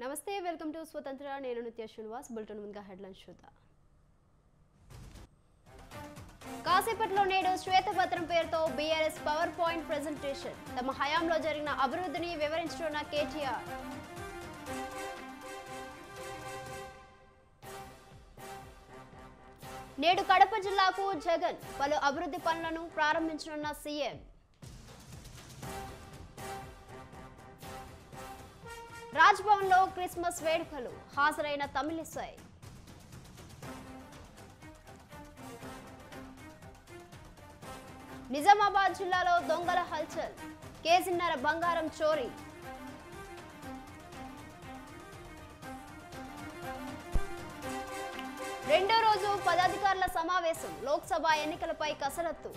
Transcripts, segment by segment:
నమస్తే welcome to స్వతంత్ర నేను నిత్య శ్రీనివాస్ బులెటిన్ ముందుగా హెడ్లైన్స్ చూద్దాం. కాసేపట్లో నేడు శ్వేతపత్రం పేరుతో బీఆర్ఎస్ పవర్ పాయింట్ ప్రెజెంటేషన్. తమ హయాంలో జరిగిన అభివృద్ధిని వివరించనున్న కేటీఆర్. నేడు కడప జిల్లాకు జగన్ పలు అభివృద్ధి పనులను ప్రారంభించనున్న సీఎం. రాజ్భవన్ లో క్రిస్మస్ వేడుకలు హాజరైన తమిళిసై. నిజామాబాద్ జిల్లాలో దొంగల హల్చల్, కేజీన్నర బంగారం చోరీ. రెండో రోజు పదాధికారుల సమావేశం, లోక్సభ ఎన్నికలపై కసరత్తు.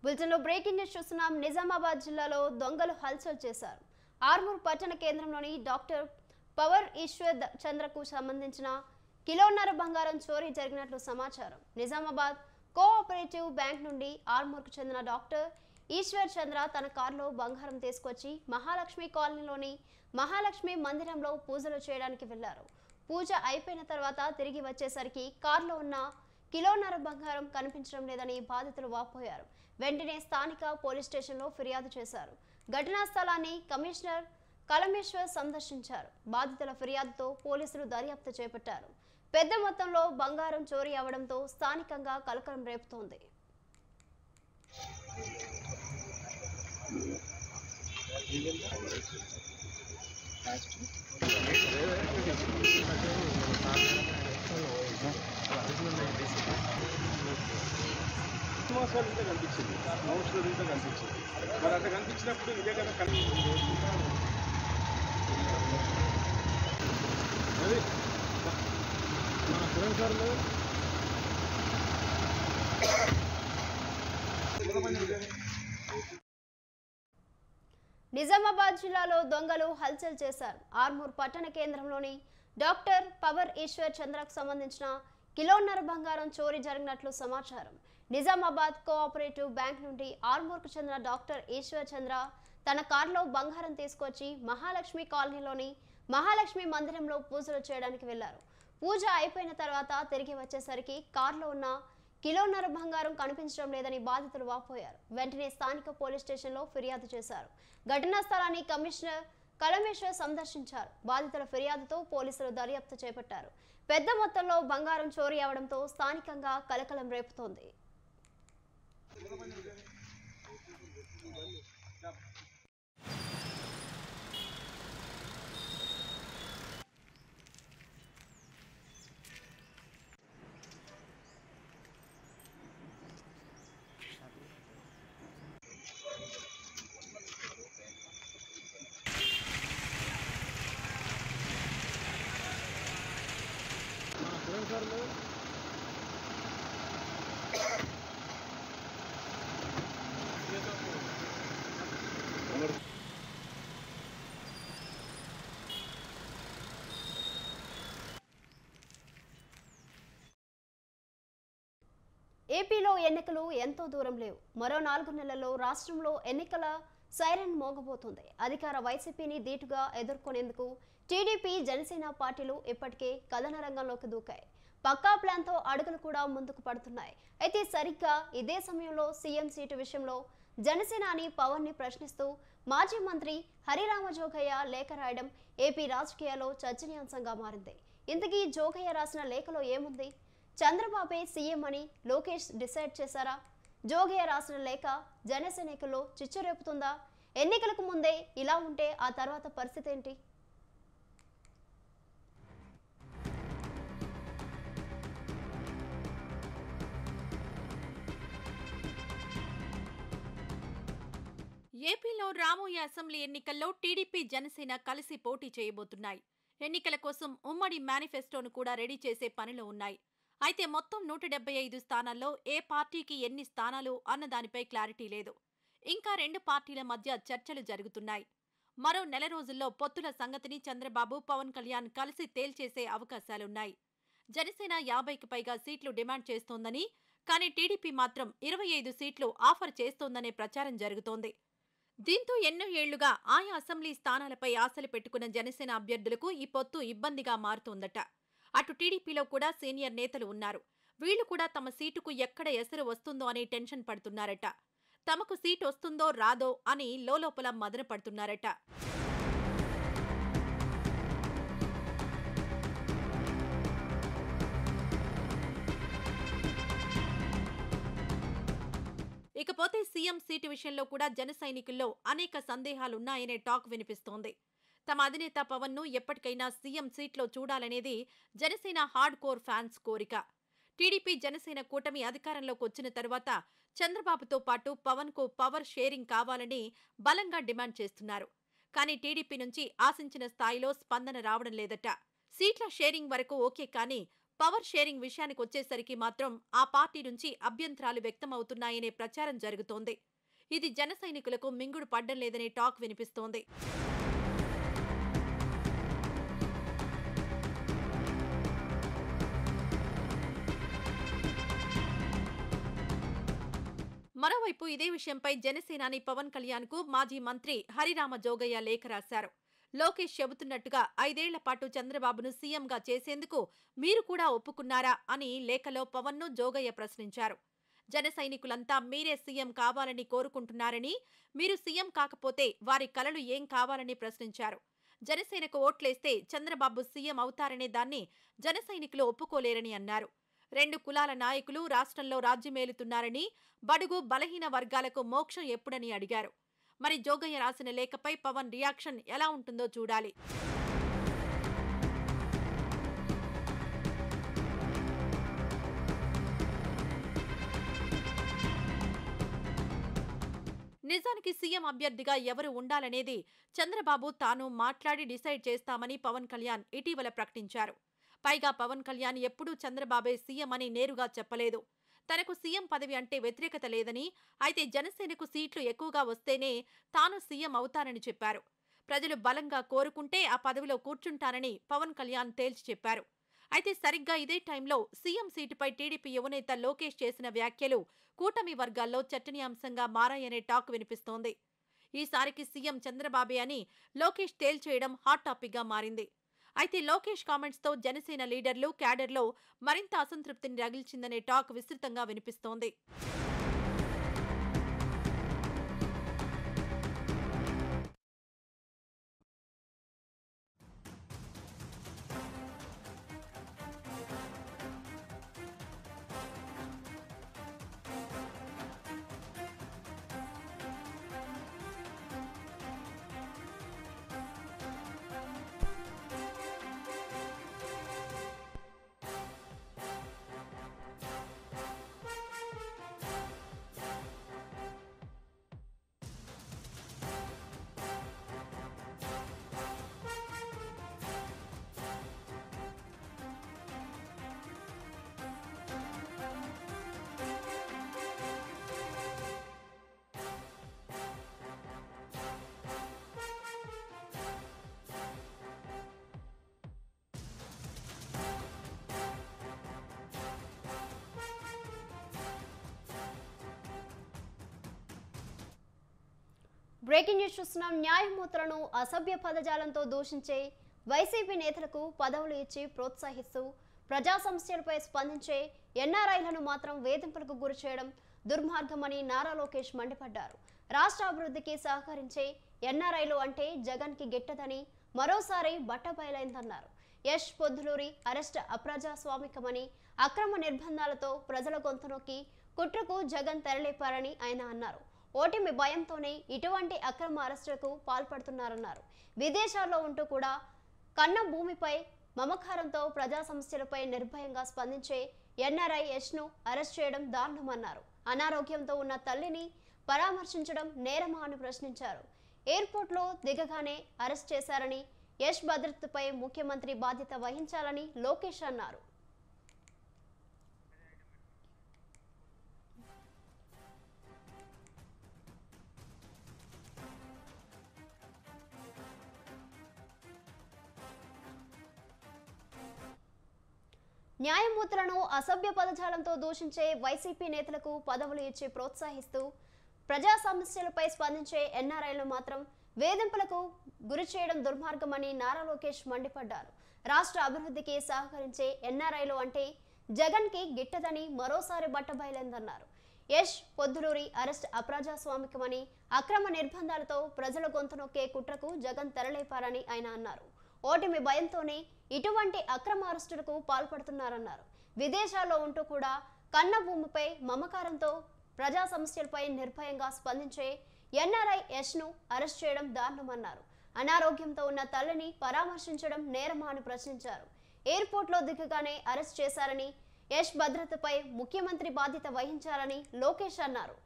బులెటిన్లో బ్రేకింగ్ న్యూస్ చూస్తున్నాం. నిజామాబాద్ జిల్లాలో దొంగలు హల్చల్ చేశారు. ఆర్మూర్ పట్టణ కేంద్రంలోని డాక్టర్ పవర్ ఈశ్వర్ చంద్రకు సంబంధించిన కిలోన్నర బంగారం చోరీ జరిగినట్లు సమాచారం. నిజామాబాద్ కోఆపరేటివ్ బ్యాంక్ నుండి ఆర్మూర్కు చెందిన డాక్టర్ ఈశ్వర్ చంద్ర తన కారులో బంగారం తీసుకొచ్చి మహాలక్ష్మి కాలనీలోని మహాలక్ష్మి మందిరంలో పూజలు చేయడానికి వెళ్లారు. పూజ అయిపోయిన తర్వాత తిరిగి వచ్చేసరికి కారులో ఉన్న కిలోన్నర బంగారం కనిపించడం లేదని బాధితులు వాపోయారు. వెంటనే స్థానిక పోలీస్ స్టేషన్లో ఫిర్యాదు చేశారు. ఘటనా స్థలాన్ని కమిషనర్ కలమేశ్వర్ సందర్శించారు. బాధితుల ఫిర్యాదుతో పోలీసులు దర్యాప్తు చేపట్టారు. పెద్ద మొత్తంలో బంగారం చోరీ అవడంతో స్థానికంగా కలకలం రేపుతోంది. కనిపించింది కనిపించింది మరి అట్లా కనిపించినప్పుడు ఇదే కదా నిజామాబాద్ జిల్లాలో దొంగలు హల్చల్ చేశారు. ఆర్మూర్ పట్టణ కేంద్రంలోని డాక్టర్ పవర్ ఈశ్వర్ చంద్రకు సంబంధించిన కిలోన్నర బంగారం చోరీ జరిగినట్లు సమాచారం. నిజామాబాద్ కోఆపరేటివ్ బ్యాంక్ నుండి ఆర్మూర్కు చెందిన డాక్టర్ ఈశ్వర్ చంద్ర తన కారులో బంగారం తీసుకొచ్చి మహాలక్ష్మి కాలనీలోని మహాలక్ష్మి మందిరంలో పూజలు చేయడానికి వెళ్లారు. పూజ అయిపోయిన తర్వాత తిరిగి వచ్చేసరికి కారులో ఉన్న కిలోన్నర బంగారం కనిపించడం లేదని బాధితులు వాపోయారు. వెంటనే స్థానిక పోలీస్ స్టేషన్లో ఫిర్యాదు చేశారు. ఘటనా స్థలాన్ని కమిషనర్ కలమేశ్వర్ సందర్శించారు. బాధితుల ఫిర్యాదుతో పోలీసులు దర్యాప్తు చేపట్టారు. పెద్ద మొత్తంలో బంగారం చోరీ అవడంతో స్థానికంగా కలకలం రేపుతోంది. ఏపీలో ఎన్నికలు ఎంతో దూరం లేవు. మరో 4 నెలల్లో రాష్ట్రంలో ఎన్నికల సైరన్ మోగబోతుంది. అధికార వైసీపీని ధీటుగా ఎదుర్కొనేందుకు టీడీపీ జనసేన పార్టీలు ఇప్పటికే కథన రంగంలోకి దూకాయి. పక్కా ప్లాన్తో అడుగులు కూడా ముందుకు పడుతున్నాయి. అయితే సరిగ్గా ఇదే సమయంలో సీఎం సీటు విషయంలో జనసేనాని పవన్ ని ప్రశ్నిస్తూ మాజీ మంత్రి హరిరామ జోగయ్య లేఖ రాయడం ఏపీ రాజకీయాల్లో చర్చనీయాంశంగా మారింది. ఇంతకీ జోగయ్య రాసిన లేఖలో ఏముంది? చంద్రబాబే సీఎం అని లోకేష్ డిసైడ్ చేశారా? జోగయ్య రాసిన లేఖ జనసేనకుల్లో చిచ్చు రేపుతుందా? ఎన్నికలకు ముందే ఇలా ఉంటే ఆ తర్వాత పరిస్థితి ఏంటి? ఏపీలో రాబోయే అసెంబ్లీ ఎన్నికల్లో టీడీపీ జనసేన కలిసి పోటీ చేయబోతున్నాయి. ఎన్నికల కోసం ఉమ్మడి మేనిఫెస్టోను కూడా రెడీ చేసే పనిలో ఉన్నాయి. అయితే మొత్తం 175 స్థానాల్లో ఏ పార్టీకి ఎన్ని స్థానాలు అన్న దానిపై క్లారిటీ లేదు. ఇంకా 2 పార్టీల మధ్య చర్చలు జరుగుతున్నాయి. మరో నెల రోజుల్లో పొత్తుల సంగతిని చంద్రబాబు, పవన్ కళ్యాణ్ కలిసి తేల్చేసే అవకాశాలున్నాయి. జనసేన 50కి పైగా సీట్లు డిమాండ్ చేస్తోందని, కానీ టీడీపీ మాత్రం 25 సీట్లు ఆఫర్ చేస్తోందనే ప్రచారం జరుగుతోంది. దీంతో ఎన్నో ఏళ్లుగా ఆయా అసెంబ్లీ స్థానాలపై ఆశలు పెట్టుకున్న జనసేన అభ్యర్థులకు ఈ పొత్తు ఇబ్బందిగా మారుతోందట. అటు టీడీపీలో కూడా సీనియర్ నేతలు ఉన్నారు. వీళ్లు కూడా తమ సీటుకు ఎక్కడ ఎసరు వస్తుందో అని టెన్షన్ పడుతున్నారట. తమకు సీటు వస్తుందో రాదో అని లోలోపల మదన పడుతున్నారట. ఇకపోతే సీఎం సీటు విషయంలో కూడా జన సైనికుల్లో అనేక సందేహాలున్నాయనే టాక్ వినిపిస్తోంది. తమ అధినేత పవన్ ను ఎప్పటికైనా సీఎం సీట్లో చూడాలనేది జనసేన హార్డ్ కోర్ ఫ్యాన్స్ కోరిక. టీడీపీ జనసేన కూటమి అధికారంలోకి వచ్చిన తర్వాత చంద్రబాబుతో పాటు పవన్ కు పవర్ షేరింగ్ కావాలని బలంగా డిమాండ్ చేస్తున్నారు. కానీ టీడీపీ నుంచి ఆశించిన స్థాయిలో స్పందన రావడం లేదట. సీట్ల షేరింగ్ వరకు ఓకే, కానీ పవర్ షేరింగ్ విషయానికి వచ్చేసరికి మాత్రం ఆ పార్టీ నుంచి అభ్యంతరాలు వ్యక్తమవుతున్నాయనే ప్రచారం జరుగుతోంది. ఇది జన సైనికులకు మింగుడు పడ్డం లేదనే టాక్ వినిపిస్తోంది. మరోవైపు ఇదే విషయంపై జనసేనాని పవన్ కళ్యాణ్ కు మాజీ మంత్రి హరిరామ జోగయ్య లేఖ రాశారు. లోకేష్ చెబుతున్నట్టుగా 5 ఏళ్ల పాటు చంద్రబాబును సీఎంగా చేసేందుకు మీరు కూడా ఒప్పుకున్నారా అని లేఖలో పవన్ ను జోగయ్య ప్రశ్నించారు. జన సైనికులంతా మీరే సీఎం కావాలని కోరుకుంటున్నారని, మీరు సీఎం కాకపోతే వారి కలలు ఏం కావాలని ప్రశ్నించారు. జనసేనకు ఓట్లేస్తే చంద్రబాబు సీఎం అవుతారనే దాన్ని జన సైనికులు ఒప్పుకోలేరని అన్నారు. 2 కులాల నాయకులు రాష్ట్రంలో రాజ్యమేలుతున్నారని, బడుగు బలహీన వర్గాలకు మోక్షం ఎప్పుడని అడిగారు. మరి జోగయ్య రాసిన లేఖపై పవన్ రియాక్షన్ ఎలా ఉంటుందో చూడాలి. నిజానికి సీఎం అభ్యర్థిగా ఎవరు ఉండాలనేది చంద్రబాబు తాను మాట్లాడి డిసైడ్ చేస్తామని పవన్ కళ్యాణ్ ఇటీవల ప్రకటించారు. పైగా పవన్ కళ్యాణ్ ఎప్పుడూ చంద్రబాబే సీఎం అని నేరుగా చెప్పలేదు. తనకు సీఎం పదవి అంటే వ్యతిరేకత లేదని, అయితే జనసేనకు సీట్లు ఎక్కువగా వస్తేనే తాను సీఎం అవుతానని చెప్పారు. ప్రజలు బలంగా కోరుకుంటే ఆ పదవిలో కూర్చుంటానని పవన్ కళ్యాణ్ తేల్చి చెప్పారు. అయితే సరిగ్గా ఇదే టైంలో సీఎం సీటుపై టీడీపీ యువనేత లోకేష్ చేసిన వ్యాఖ్యలు కూటమి వర్గాల్లో చర్చనీయాంశంగా మారాయనే టాక్ వినిపిస్తోంది. ఈసారికి సీఎం చంద్రబాబే అని లోకేష్ తేల్చేయడం హాట్ టాపిక్ గా మారింది. అయితే లోకేష్ కామెంట్స్ తో జనసేన లీడర్లు, క్యాడర్లో మరింత అసంతృప్తిని రగిల్చిందనే టాక్ విస్తృతంగా వినిపిస్తోంది. బ్రేకింగ్ న్యూస్ చూస్తున్నాం. న్యాయమూర్తులను అసభ్య పదజాలంతో దూషించే వైసీపీ నేతలకు పదవులు ఇచ్చి ప్రోత్సహిస్తూ ప్రజా సమస్యలపై స్పందించే ఎన్ఆర్ఐలను మాత్రం వేధింపులకు గురి చేయడం దుర్మార్గమని నారా లోకేష్ మండిపడ్డారు. రాష్ట్ర అభివృద్ధికి సహకరించే ఎన్ఆర్ఐలు అంటే జగన్ కి గిట్టదని మరోసారి బట్టబయలైందన్నారు. యష్ పొద్దులూరి అరెస్ట్ అప్రజాస్వామికమని, అక్రమ నిర్బంధాలతో ప్రజల గొంతు నొక్కి కుట్రకు జగన్ తెరలేపారని ఆయన అన్నారు. ఓటమి భయంతోనే ఇటువంటి అక్రమ అరెస్టులకు పాల్పడుతున్నారన్నారు. విదేశాల్లో ఉంటూ కూడా కన్న భూమిపై మమకారంతో ప్రజా సమస్యలపై నిర్భయంగా స్పందించే ఎన్ఆర్ఐ యష్ను అరెస్ట్ చేయడం దారుణమన్నారు. అనారోగ్యంతో ఉన్న తల్లిని పరామర్శించడం నేరమా అని ప్రశ్నించారు. ఎయిర్పోర్ట్లో దిగగానే అరెస్ట్ చేశారని, యష్ భద్రతపై ముఖ్యమంత్రి బాధ్యత వహించాలని లోకేష్ అన్నారు. న్యాయమూర్తులను అసభ్య పదజాలంతో దూషించే వైసీపీ నేతలకు పదవులు ఇచ్చి ప్రోత్సహిస్తూ ప్రజా సమస్యలపై స్పందించే ఎన్ఆర్ఐలు మాత్రం వేధింపులకు గురి చేయడం దుర్మార్గమని నారా లోకేష్ మండిపడ్డారు. రాష్ట్ర అభివృద్ధికి సహకరించే ఎన్ఆర్ఐలు అంటే జగన్కి గిట్టదని మరోసారి బట్టబయలైందన్నారు. యష్ పొద్దులూరి అరెస్ట్ అప్రజాస్వామికమని, అక్రమ నిర్బంధాలతో ప్రజల గొంతు నొక్కే కుట్రకు జగన్ తెరలేపారని ఆయన అన్నారు. ఓటమి భయంతోనే ఇటువంటి అక్రమ అరెస్టులకు పాల్పడుతున్నారన్నారు. విదేశాల్లో ఉంటూ కూడా కన్న భూమిపై మమకారంతో ప్రజా సమస్యలపై నిర్భయంగా స్పందించే ఎన్ఆర్ఐ యష్ను అరెస్ట్ చేయడం దారుణమన్నారు. అనారోగ్యంతో ఉన్న తల్లిని పరామర్శించడం నేరమా అని ప్రశ్నించారు. ఎయిర్పోర్ట్లో దిగగానే అరెస్ట్ చేశారని, యష్ భద్రతపై ముఖ్యమంత్రి బాధ్యత వహించాలని లోకేష్ అన్నారు.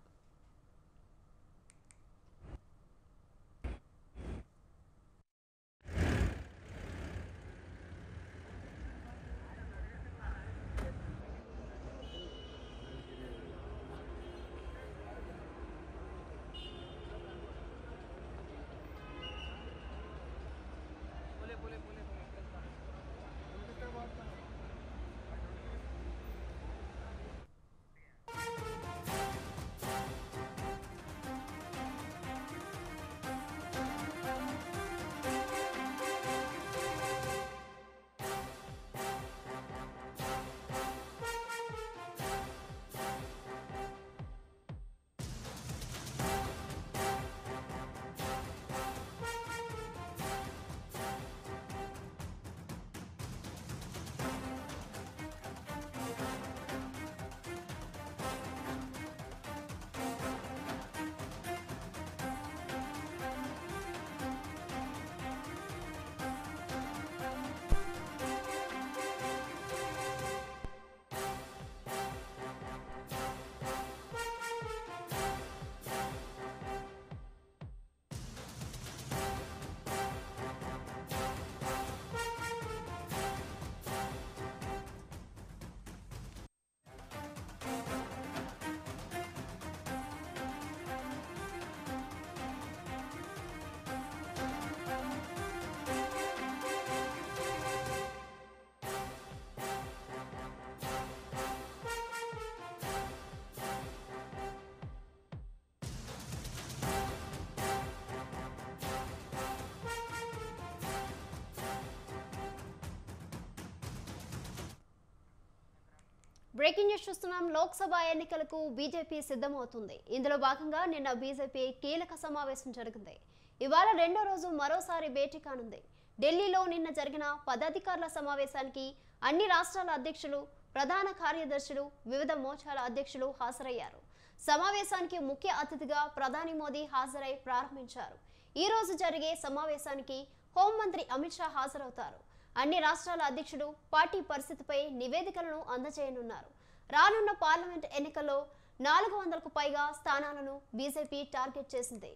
బ్రేకింగ్ న్యూస్ చూస్తున్నాం. లోక్సభ ఎన్నికలకు బీజేపీ సిద్ధమవుతుంది. ఇందులో భాగంగా నిన్న బీజేపీ కీలక సమావేశం జరిగింది. ఇవాళ రెండో రోజు మరోసారి భేటీ కానుంది. ఢిల్లీలో నిన్న జరిగిన పదాధికారుల సమావేశానికి అన్ని రాష్ట్రాల అధ్యక్షులు, ప్రధాన కార్యదర్శులు, వివిధ మోర్చాల అధ్యక్షులు హాజరయ్యారు. సమావేశానికి ముఖ్య అతిథిగా ప్రధాని మోదీ హాజరై ప్రారంభించారు. ఈ రోజు జరిగే సమావేశానికి హోంమంత్రి అమిత్ షా హాజరవుతారు. అన్ని రాష్ట్రాల అధ్యక్షులు పార్టీ పరిస్థితిపై నివేదికలను అందజేయనున్నారు. రానున్న పార్లమెంట్ ఎన్నికల్లో 400కు పైగా స్థానాలను బీజేపీ టార్గెట్ చేసింది.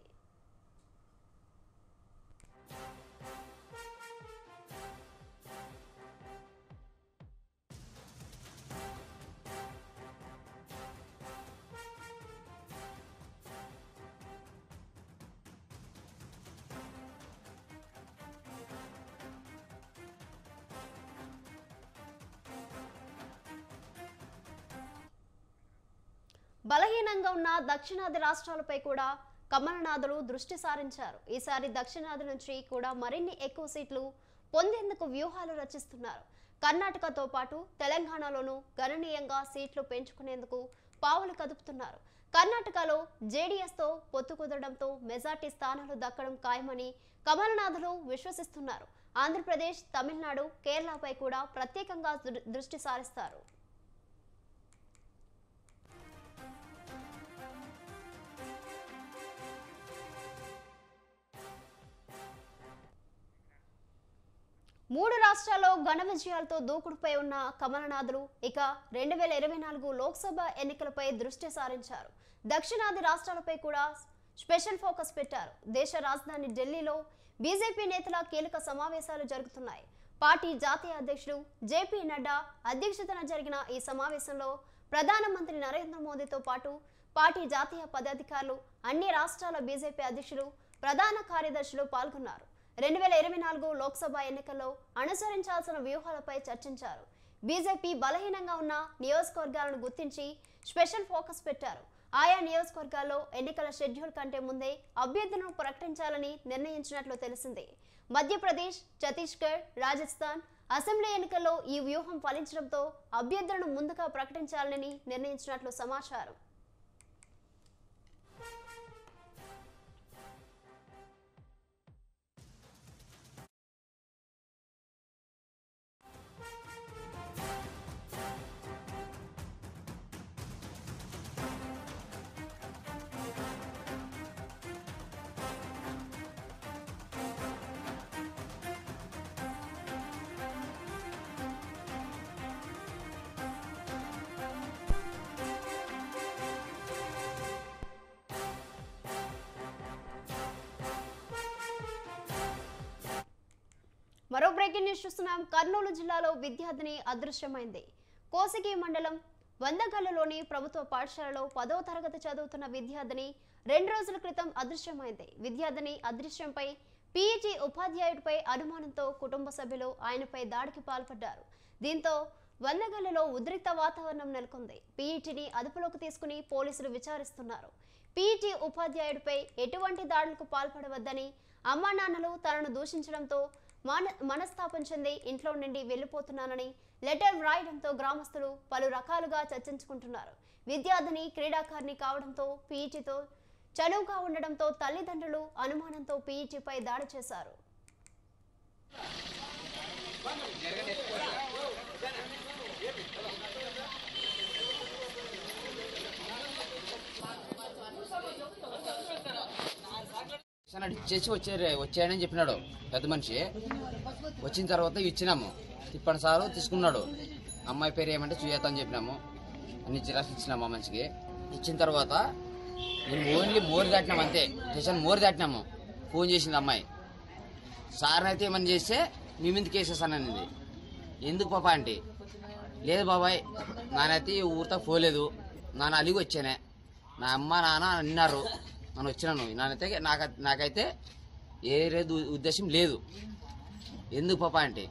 బలహీనంగా ఉన్న దక్షిణాది రాష్ట్రాలపై కూడా కమలనాథులు దృష్టి సారించారు. ఈసారి దక్షిణాది నుంచి కూడా మరిన్ని ఎక్కువ సీట్లు పొందేందుకు వ్యూహాలు రచిస్తున్నారు. కర్ణాటకతో పాటు తెలంగాణలోనూ గణనీయంగా సీట్లు పెంచుకునేందుకు పావులు కదుపుతున్నారు. కర్ణాటకలో జేడీఎస్తో పొత్తు కుదరడంతో మెజార్టీ స్థానాలు దక్కడం ఖాయమని కమలనాథులు విశ్వసిస్తున్నారు. ఆంధ్రప్రదేశ్, తమిళనాడు, కేరళపై కూడా ప్రత్యేకంగా దృష్టి సారిస్తారు. మూడు రాష్ట్రాల్లో ఘన విజయాలతో దూకుడుపై ఉన్న కమలనాథులు ఇక 2024 లోక్సభ ఎన్నికలపై దృష్టి సారించారు. దక్షిణాది రాష్ట్రాలపై కూడా స్పెషల్ ఫోకస్ పెట్టారు. దేశ రాజధాని ఢిల్లీలో బీజేపీ నేతల కీలక సమావేశాలు జరుగుతున్నాయి. పార్టీ జాతీయ అధ్యక్షుడు జేపీ నడ్డా అధ్యక్షతన జరిగిన ఈ సమావేశంలో ప్రధానమంత్రి నరేంద్ర మోదీతో పాటు పార్టీ జాతీయ పదాధికారులు, అన్ని రాష్ట్రాల బీజేపీ అధ్యక్షులు, ప్రధాన కార్యదర్శులు పాల్గొన్నారు. 2024 లోక్సభ ఎన్నికల్లో అనుసరించాల్సిన వ్యూహాలపై చర్చించారు. బీజేపీ బలహీనంగా ఉన్న నియోజకవర్గాలను గుర్తించి స్పెషల్ ఫోకస్ పెట్టారు. ఆయా నియోజకవర్గాల్లో ఎన్నికల షెడ్యూల్ కంటే ముందే అభ్యర్థులను ప్రకటించాలని నిర్ణయించినట్లు తెలిసింది. మధ్యప్రదేశ్, ఛత్తీస్గఢ్, రాజస్థాన్ అసెంబ్లీ ఎన్నికల్లో ఈ వ్యూహం ఫలించడంతో అభ్యర్థులను ముందుగా ప్రకటించాలని నిర్ణయించినట్లు సమాచారం. మరో బ్రేకింగ్ న్యూస్ చూస్తున్నాం. కర్నూలు జిల్లాలో విద్యార్థిని అదృశ్యమైంది. కోసిగి మండలం వందగల్లులోని ప్రభుత్వ పాఠశాలలో 10వ తరగతి చదువుతున్న విద్యార్థిని 2 రోజుల క్రితం అదృశ్యమైంది. విద్యార్థిని అదృశ్యంపై పీఈటీ ఉపాధ్యాయుడిపై అనుమానంతో కుటుంబ సభ్యులు ఆయనపై దాడికి పాల్పడ్డారు. దీంతో వందగల్లులో ఉద్రిక్త వాతావరణం నెలకొంది. పీఈటీని అదుపులోకి తీసుకుని పోలీసులు విచారిస్తున్నారు. పీఈటీ ఉపాధ్యాయుడిపై ఎటువంటి దాడులకు పాల్పడవద్దని అమ్మా నాన్నలు తనను దూషించడంతో మనస్తాపం చెంది ఇంట్లో నుండి వెళ్లిపోతున్నానని లెటర్ వ్రాయడంతో గ్రామస్తులు పలు రకాలుగా చర్చించుకుంటున్నారు. విద్యార్థిని క్రీడాకారిణి కావడంతో పీఈటీతో చనువుగా ఉండడంతో తల్లిదండ్రులు అనుమానంతో పీఈటీపై దాడి చేశారు. ఇచ్చేసి వచ్చాడని చెప్పినాడు పెద్ద మనిషి. వచ్చిన తర్వాత ఇచ్చినాము, తిప్పని సారు తీసుకున్నాడు. అమ్మాయి పేరు ఏమంటే సుజాత అని చెప్పినాము. అన్ని జిరాక్స్ ఇచ్చినాము ఆ మనిషికి. ఇచ్చిన తర్వాత నేను ఓన్లీ మోరు దాటినాము, అంతే. స్టేషన్ మోరు దాటినాము. ఫోన్ చేసింది అమ్మాయి. సార్ని అయితే ఏమని చేస్తే మీ మీదకి వేసేసాననింది. ఎందుకు పాప అంటే, లేదు బాబాయ్ నానైతే ఊరితో పోలేదు, నాన్న అలిగి వచ్చానే, నా అమ్మ నాన్న అన్నారు, నన్ను వచ్చినాను. నాకైతే ఏ రేదు ఉద్దేశం లేదు. ఎందుకు పాప అంటే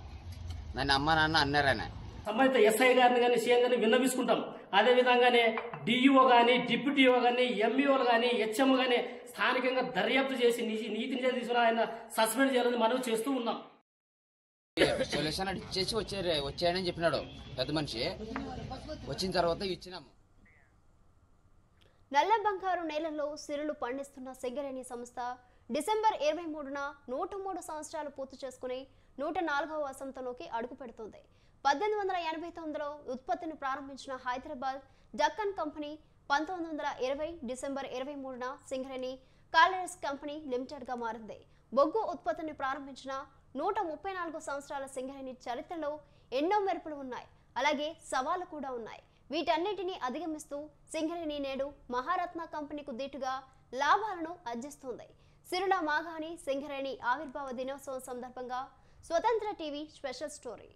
నన్ను అమ్మ నాన్న అన్నారనే. సంబంధిత ఎస్ఐ గారిని కానీ సీఎం గారిని విన్నవిసుకుంటాం. అదేవిధంగానే డిఈఓ కానీ, డిప్యూటీఓ కానీ, ఎంఈఓలు కానీ, హెచ్ఎం కానీ స్థానికంగా దర్యాప్తు చేసి నీతిని తీసుకుని ఆయన సస్పెండ్ చేయాలని మనం చేస్తూ ఉన్నాం. సొల్యూషన్ ఇచ్చేసి వచ్చాడని చెప్పినాడు పెద్ద మనిషి. వచ్చిన తర్వాత ఇచ్చినాము. నల్ల బంగారు నేలల్లో సిరులు పండిస్తున్న సింగరేణి సంస్థ డిసెంబర్ 23న 103 సంవత్సరాలు పూర్తి చేసుకుని 104వ వసంతంలోకి అడుగు పెడుతుంది. 1889లో ఉత్పత్తిని ప్రారంభించిన హైదరాబాద్ డక్కన్ కంపెనీ 1920 డిసెంబర్ 23న సింగరేణి కాలరీస్ కంపెనీ లిమిటెడ్గా మారింది. బొగ్గు ఉత్పత్తిని ప్రారంభించిన 134 సంవత్సరాల సింగరేణి చరిత్రలో ఎన్నో మెరుపులు ఉన్నాయి, అలాగే సవాళ్లు కూడా ఉన్నాయి. వీటన్నిటిని అధిగమిస్తూ సింగరేణి నేడు మహారత్న కంపెనీకు దీటుగా లాభాలను ఆర్జిస్తుంది. సిరుల మాగాణి సింగరేణి ఆవిర్భావ దినోత్సవం సందర్భంగా స్వతంత్ర టీవీ స్పెషల్ స్టోరీ.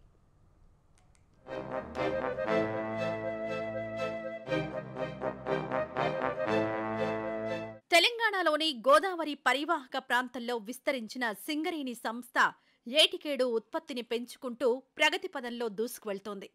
తెలంగాణలోని గోదావరి పరివాహక ప్రాంతంలో విస్తరించిన సింగరేణి సంస్థ ఏటికేడు ఉత్పత్తిని పెంచుకుంటూ ప్రగతి పదంలో దూసుకువెళ్తోంది.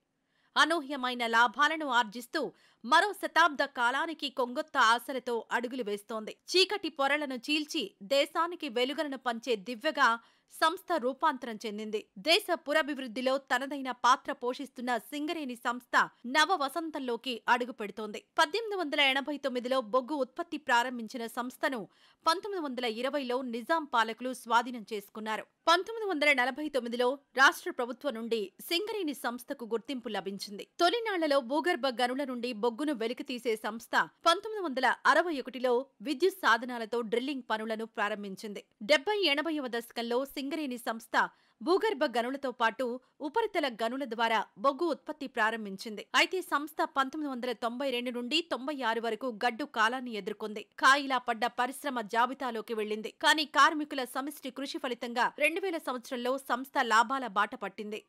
అనూహ్యమైన లాభాలను ఆర్జిస్తూ మరో శతాబ్ద కాలానికి కొంగొత్త ఆశలతో అడుగులు వేస్తోంది. చీకటి పొరలను చీల్చి దేశానికి వెలుగులను పంచే దివ్యగా సంస్థ రూపాంతరం చెందింది. దేశ పురభివృద్ధిలో తనదైన పాత్ర పోషిస్తున్న సింగరేణి సంస్థ నవ వసంతంలోకి అడుగు పెడుతోంది. 1889లో బొగ్గు ఉత్పత్తి ప్రారంభించిన సంస్థను 1920లో నిజాం పాలకులు స్వాధీనం చేసుకున్నారు. 1949లో రాష్ట్ర ప్రభుత్వం నుండి సింగరేణి సంస్థకు గుర్తింపు లభించింది. తొలినాళ్లలో భూగర్భ గనుల నుండి బొగ్గును వెలికితీసే సంస్థ 1961లో విద్యుత్ సాధనాలతో డ్రిల్లింగ్ పనులను ప్రారంభించింది. 70-80వ దశకంలో సింగరేణి సంస్థ భూగర్భ గనులతో పాటు ఉపరితల గనుల ద్వారా బొగ్గు ఉత్పత్తి ప్రారంభించింది. అయితే సంస్థ 1992 నుండి 96 వరకు గడ్డు కాలాన్ని ఎదుర్కొంది. కాయిలా పడ్డ పరిశ్రమ జాబితాలోకి వెళ్లింది. కానీ కార్మికుల సమిష్టి కృషి ఫలితంగా 2000 సంవత్సరంలో సంస్థ లాభాల బాట పట్టింది.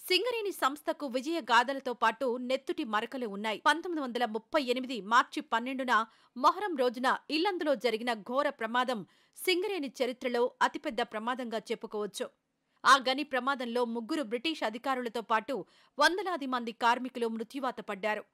సింగరేణి సంస్థకు విజయ గాథలతో పాటు నెత్తుటి మరకలు ఉన్నాయి. 1938 మార్చి 12న మొహరం రోజున ఇల్లందులో జరిగిన ఘోర ప్రమాదం సింగరేణి చరిత్రలో అతిపెద్ద ప్రమాదంగా చెప్పుకోవచ్చు. ఆ గని ప్రమాదంలో 3 బ్రిటిష్ అధికారులతో పాటు వందలాది మంది కార్మికులు మృత్యువాత పడ్డారు.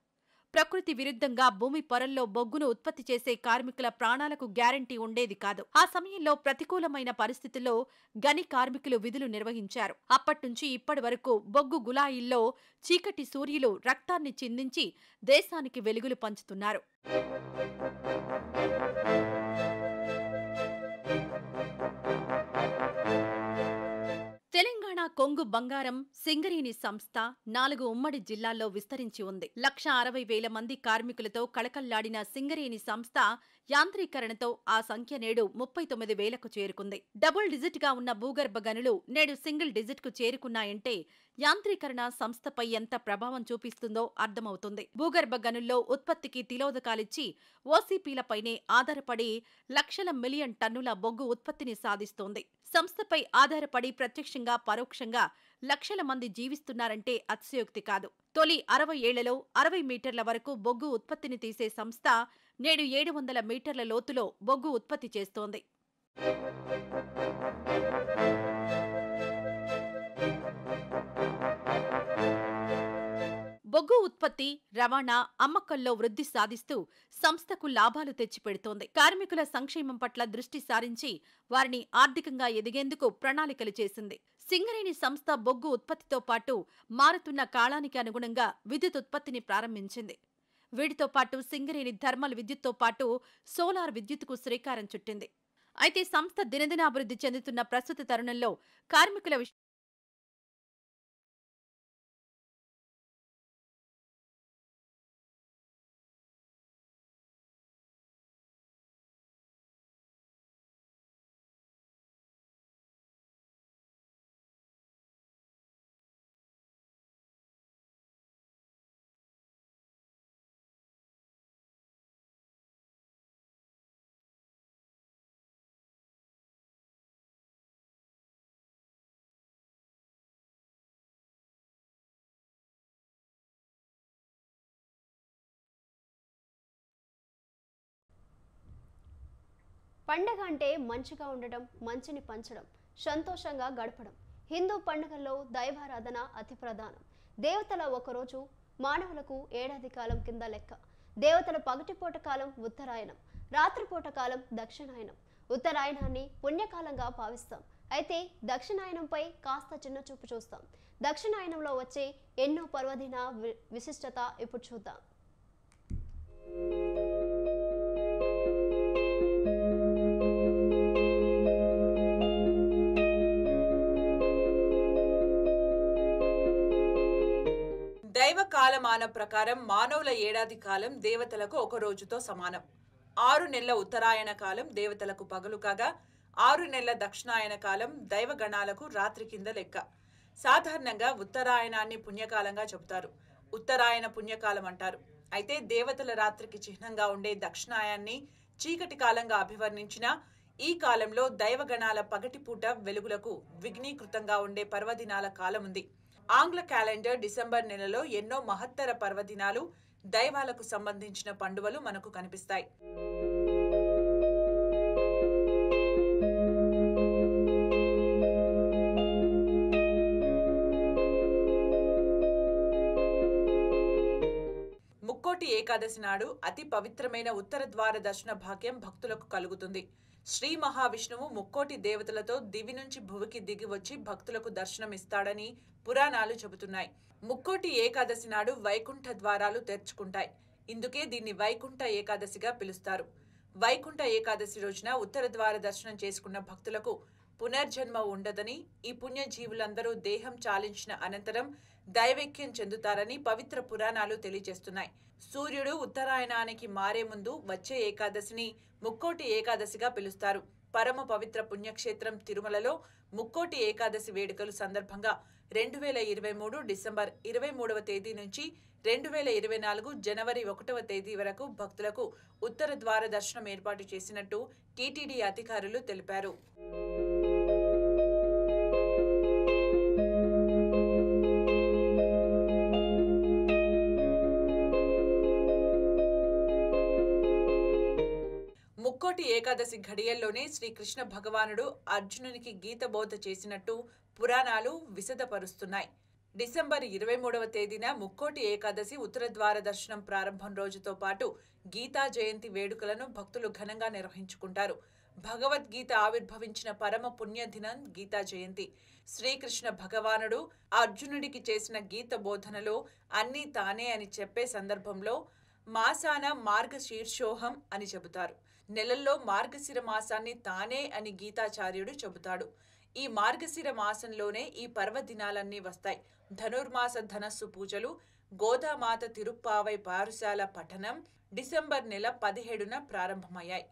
ప్రకృతి విరుద్ధంగా భూమి పొరల్లో బొగ్గును ఉత్పత్తి చేసే కార్మికుల ప్రాణాలకు గ్యారంటీ ఉండేది కాదు. ఆ సమయంలో ప్రతికూలమైన పరిస్థితుల్లో గని కార్మికులు విధులు నిర్వహించారు. అప్పట్నుంచి ఇప్పటి వరకు బొగ్గు గులాయిల్లో చీకటి సూర్యులు రక్తాన్ని చిందించి దేశానికి వెలుగులు పంచుతున్నారు. తెలంగాణ కొంగు బంగారం సింగరేణి సంస్థ 4 ఉమ్మడి జిల్లాల్లో విస్తరించి ఉంది. 1,60,000 మంది కార్మికులతో కళకళ్లాడిన సింగరేణి సంస్థ యాంత్రీకరణతో ఆ సంఖ్య నేడు 39,000కు చేరుకుంది. డబుల్ డిజిట్ గా ఉన్న భూగర్భ గనులు నేడు సింగిల్ డిజిట్ కు చేరుకున్నాయంటే యాంత్రీకరణ సంస్థపై ఎంత ప్రభావం చూపిస్తుందో అర్థమవుతుంది. భూగర్భ గనుల్లో ఉత్పత్తికి తిలోదకాలిచ్చి ఓసీపీలపైనే ఆధారపడి లక్షల మిలియన్ టన్నుల బొగ్గు ఉత్పత్తిని సాధిస్తోంది. సంస్థపై ఆధారపడి ప్రత్యక్షంగా పరోక్షంగా లక్షల మంది జీవిస్తున్నారంటే అతిశయోక్తి కాదు. తొలి 60 ఏళ్లలో 60 మీటర్ల వరకు బొగ్గు ఉత్పత్తిని తీసే సంస్థ నేడు 700 మీటర్ల లోతులో బొగ్గు ఉత్పత్తి చేస్తోంది. బొగ్గు ఉత్పత్తి, రవాణా, అమ్మకంలో వృద్ధి సాధిస్తూ సంస్థకు లాభాలు తెచ్చిపెడుతోంది. కార్మికుల సంక్షేమం పట్ల దృష్టి సారించి వారిని ఆర్థికంగా ఎదిగేందుకు ప్రణాళికలు చేసింది. సింగరేణి సంస్థ బొగ్గు ఉత్పత్తితో పాటు మారుతున్న కాలానికి అనుగుణంగా విద్యుత్ ఉత్పత్తిని ప్రారంభించింది. వీటితో పాటు సింగరేణి థర్మల్ విద్యుత్తో పాటు సోలార్ విద్యుత్తుకు శ్రీకారం చుట్టింది. అయితే సంస్థ దినదినాభివృద్ధి చెందుతున్న ప్రస్తుత తరుణంలో కార్మికుల పండగ అంటే మంచిగా ఉండడం, మంచిని పంచడం, సంతోషంగా గడపడం. హిందూ పండుగల్లో దైవారాధన అతి ప్రధానం. దేవతల ఒకరోజు, మానవులకు ఏడాది కాలం కింద లెక్క. దేవతల పగటిపూట కాలం ఉత్తరాయణం, రాత్రిపూట కాలం దక్షిణాయనం. ఉత్తరాయణాన్ని పుణ్యకాలంగా భావిస్తాం. అయితే దక్షిణాయనంపై కాస్త చిన్న చూపు చూస్తాం. దక్షిణాయనంలో వచ్చే ఎన్నో పర్వదిన విశిష్టత ఇప్పుడు చూద్దాం. దైవ కాలమాన ప్రకారం మానవుల ఏడాది కాలం దేవతలకు ఒక రోజుతో సమానం. 6 నెలల ఉత్తరాయణ కాలం దేవతలకు పగలు కాగా 6 నెలల దక్షిణాయన కాలం దైవగణాలకు రాత్రి కింద లెక్క. సాధారణంగా ఉత్తరాయణాన్ని పుణ్యకాలంగా చెబుతారు, ఉత్తరాయణ పుణ్యకాలం అంటారు. అయితే దేవతల రాత్రికి చిహ్నంగా ఉండే దక్షిణాయాన్ని చీకటి కాలంగా అభివర్ణించిన ఈ కాలంలో దైవగణాల పగటిపూట వెలుగులకు ద్విగ్నీకృతంగా ఉండే పర్వదినాల కాలం ఉంది. ఆంగ్ల క్యాలెండర్ డిసెంబర్ నెలలో ఎన్నో మహత్తర పర్వదినాలు, దైవాలకు సంబంధించిన పండుగలు మనకు కనిపిస్తాయి. ముక్కోటి ఏకాదశి నాడు అతి పవిత్రమైన ఉత్తర ద్వార దర్శన భాగ్యం భక్తులకు కలుగుతుంది. శ్రీ మహావిష్ణువు ముక్కోటి దేవతలతో దివి నుంచి భువికి దిగి వచ్చి భక్తులకు దర్శనమిస్తాడని పురాణాలు చెబుతున్నాయి. ముక్కోటి ఏకాదశి నాడు వైకుంఠ ద్వారాలు తెరుచుకుంటాయి. ఇందుకే దీన్ని వైకుంఠ ఏకాదశిగా పిలుస్తారు. వైకుంఠ ఏకాదశి రోజున ఉత్తర ద్వార దర్శనం చేసుకున్న భక్తులకు పునర్జన్మ ఉండదని, ఈ పుణ్యజీవులందరూ దేహం చాలించిన అనంతరం దైవైక్యం చెందుతారని పవిత్ర పురాణాలు తెలియజేస్తున్నాయి. సూర్యుడు ఉత్తరాయణానికి మారే ముందు వచ్చే ఏకాదశిని ముక్కోటి ఏకాదశిగా పిలుస్తారు. పరమ పవిత్ర పుణ్యక్షేత్రం తిరుమలలో ముక్కోటి ఏకాదశి వేడుకలు సందర్భంగా 2023 డిసెంబర్ 23వ తేదీ నుంచి 2024 జనవరి 1వ తేదీ వరకు భక్తులకు ఉత్తర ద్వార దర్శనం ఏర్పాటు చేసినట్టు టీటీడీ అధికారులు తెలిపారు. ముక్కోటి ఏకాదశి ఘడియల్లోనే శ్రీకృష్ణ భగవానుడు అర్జునునికి గీత బోధ చేసినట్టు పురాణాలు విశదపరుస్తున్నాయి. డిసెంబర్ 23వ తేదీన ముక్కోటి ఏకాదశి ఉత్తర ద్వార దర్శనం ప్రారంభం రోజుతో పాటు గీతా జయంతి వేడుకలను భక్తులు ఘనంగా నిర్వహించుకుంటారు. భగవద్గీత ఆవిర్భవించిన పరమ పుణ్యదినం గీతా జయంతి. శ్రీకృష్ణ భగవానుడు అర్జునుడికి చేసిన గీత బోధనలో అన్నీ తానే అని చెప్పే సందర్భంలో మాసాన మార్గశీర్షోహం అని చెబుతారు. నెలల్లో మార్గశిర మాసాన్ని తానే అని గీతాచార్యుడు చెబుతాడు. ఈ మార్గశిర మాసంలోనే ఈ పర్వదినాలన్నీ వస్తాయి. ధనుర్మాస ధనస్సు పూజలు, గోదామాత తిరుప్పావై పారుశాల పఠనం డిసెంబర్ నెల 17న ప్రారంభమయ్యాయి.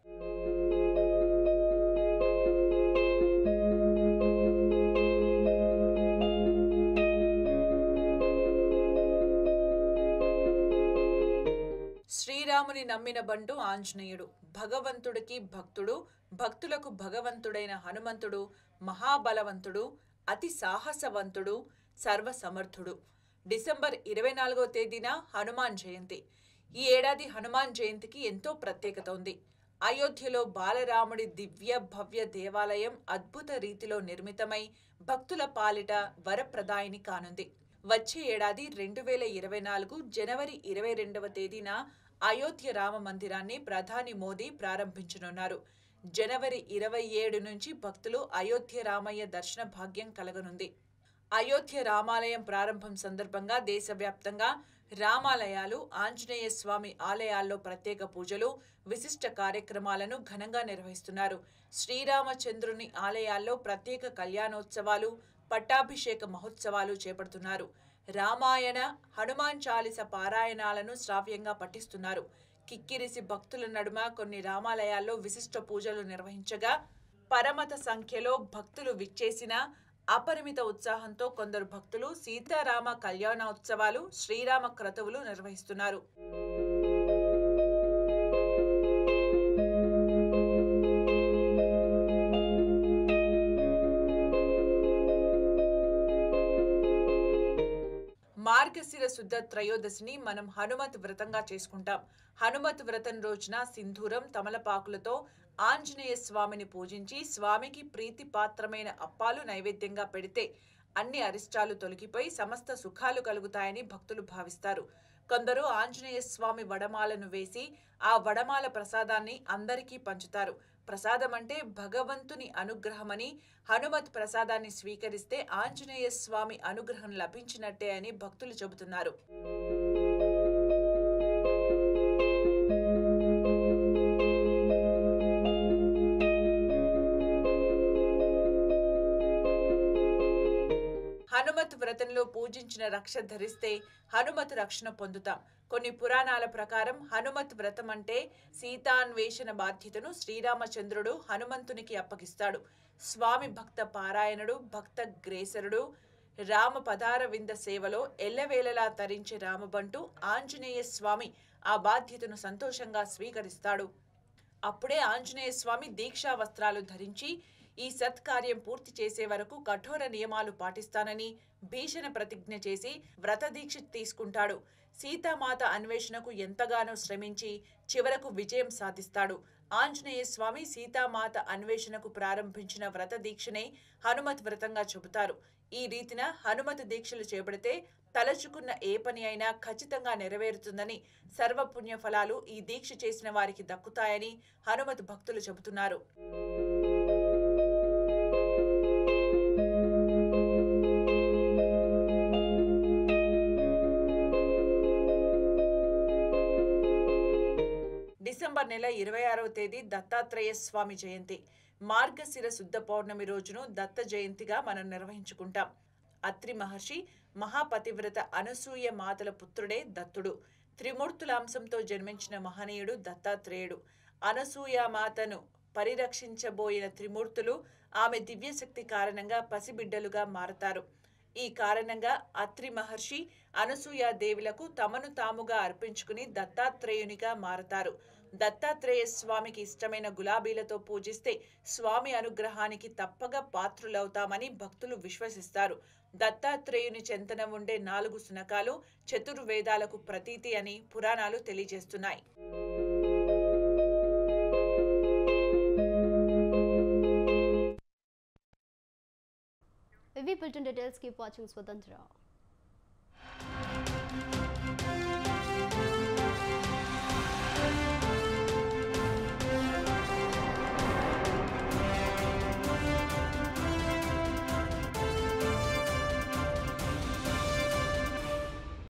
శ్రీరాముని నమ్మిన బంటు ఆంజనేయుడు, భగవంతుడికి భక్తుడు, భక్తులకు భగవంతుడైన హనుమంతుడు మహాబలవంతుడు, అతి సాహసవంతుడు, సర్వసమర్థుడు. డిసెంబర్ 24వ తేదీన హనుమాన్ జయంతి. ఈ ఏడాది హనుమాన్ జయంతికి ఎంతో ప్రత్యేకత ఉంది. అయోధ్యలో బాలరాముడి దివ్య భవ్య దేవాలయం అద్భుత రీతిలో నిర్మితమై భక్తుల పాలిట వరప్రదాయిని కానుంది. వచ్చే ఏడాది 2024 జనవరి 22వ తేదీన అయోధ్య రామ మందిరాన్ని ప్రధాని మోదీ ప్రారంభించనున్నారు. జనవరి 27 నుంచి భక్తులు అయోధ్య రామయ్య దర్శన భాగ్యం కలగనుంది. అయోధ్య రామాలయం ప్రారంభం సందర్భంగా దేశవ్యాప్తంగా రామాలయాలు, ఆంజనేయ స్వామి ఆలయాల్లో ప్రత్యేక పూజలు, విశిష్ట కార్యక్రమాలను ఘనంగా నిర్వహిస్తున్నారు. శ్రీరామచంద్రుని ఆలయాల్లో ప్రత్యేక కళ్యాణోత్సవాలు, పట్టాభిషేక మహోత్సవాలు చేపడుతున్నారు. రామాయణ, హనుమాన్ చాలీస పారాయణాలను శ్రావ్యంగా పఠిస్తున్నారు. కిక్కిరిసి భక్తుల నడుమ కొన్ని రామాలయాల్లో విశిష్ట పూజలు నిర్వహించగా పరమత సంఖ్యలో భక్తులు విచ్చేసిన అపరిమిత ఉత్సాహంతో కొందరు భక్తులు సీతారామ కళ్యాణోత్సవాలు, శ్రీరామ క్రతువులు నిర్వహిస్తున్నారు. మార్గశిర శుద్ధ త్రయోదశిని మనం హనుమత్ వ్రతంగా చేసుకుంటాం. హనుమత్ వ్రతం రోజున సింధూరం, తమలపాకులతో ఆంజనేయ స్వామిని పూజించి స్వామికి ప్రీతిపాత్రమైన అప్పాలు నైవేద్యంగా పెడితే అన్ని అరిష్టాలు తొలగిపోయి సమస్త సుఖాలు కలుగుతాయని భక్తులు భావిస్తారు. కొందరు ఆంజనేయ స్వామి వడమాలను వేసి ఆ వడమాల ప్రసాదాన్ని అందరికీ పంచుతారు. ప్రసాదం అంటే భగవంతుని అనుగ్రహమని, హనుమత్ ప్రసాదాన్ని స్వీకరిస్తే ఆంజనేయ స్వామి అనుగ్రహం లభించినట్టే అని భక్తులు చెబుతున్నారు. హనుమత్ వ్రతంలో పూజించిన రక్ష ధరిస్తే హనుమత్ రక్షణ పొందుతాం. కొన్ని పురాణాల ప్రకారం హనుమత్ వ్రతం అంటే సీతాన్వేషణ బాధ్యతను శ్రీరామచంద్రుడు హనుమంతునికి అప్పగిస్తాడు. స్వామి భక్త పారాయణుడు, భక్త గ్రేసరుడు, రామ పదార వింద సేవలో ఎల్లవేళలా తరించే రామబంటు ఆంజనేయ స్వామి ఆ బాధ్యతను సంతోషంగా స్వీకరిస్తాడు. అప్పుడే ఆంజనేయ స్వామి దీక్షా వస్త్రాలు ధరించి ఈ సత్కార్యం పూర్తి చేసే వరకు కఠోర నియమాలు పాటిస్తానని భీషణ ప్రతిజ్ఞ చేసి వ్రతదీక్ష తీసుకుంటాడు. సీతామాత అన్వేషణకు ఎంతగానో శ్రమించి చివరకు విజయం సాధిస్తాడు. ఆంజనేయ స్వామి సీతామాత అన్వేషణకు ప్రారంభించిన వ్రత దీక్షనే హనుమత్ వ్రతంగా చెబుతారు. ఈ రీతిన హనుమత్ దీక్షలు చేపడితే తలచుకున్న ఏ పని అయినా ఖచ్చితంగా నెరవేరుతుందని, సర్వపుణ్య ఫలాలు ఈ దీక్ష చేసిన వారికి దక్కుతాయని హనుమత్ భక్తులు చెబుతున్నారు. డిసెంబర్ అక్టోబర్ నెల 26వ తేదీ దత్తాత్రేయ స్వామి జయంతి. మార్గశిర శుద్ధ పౌర్ణమి రోజును దత్త జయంతిగా మనం నిర్వహించుకుంటాం. అత్రి మహర్షి మహాపతివ్రత అనసూయ మాతల పుత్రుడే దత్తుడు. త్రిమూర్తుల అంశంతో జన్మించిన మహనీయుడు దత్తాత్రేయుడు. అనసూయ మాతను పరిరక్షించబోయిన త్రిమూర్తులు ఆమె దివ్యశక్తి కారణంగా పసిబిడ్డలుగా మారతారు. ఈ కారణంగా అత్రి మహర్షి అనసూయ దేవులకు తమను తాముగా అర్పించుకుని దత్తాత్రేయునిగా మారతారు. దత్తాత్రేయ స్వామికి ఇష్టమైన గులాబీలతో పూజిస్తే స్వామి అనుగ్రహానికి తప్పగా పాత్రులవుతామని భక్తులు విశ్వసిస్తారు. దత్తాత్రేయుని చెంతన ఉండే 4 శునకాలు చతుర్వేదాలకు ప్రతీతి అని పురాణాలు తెలియజేస్తున్నాయి. We built in details. Keep watching Swatantra.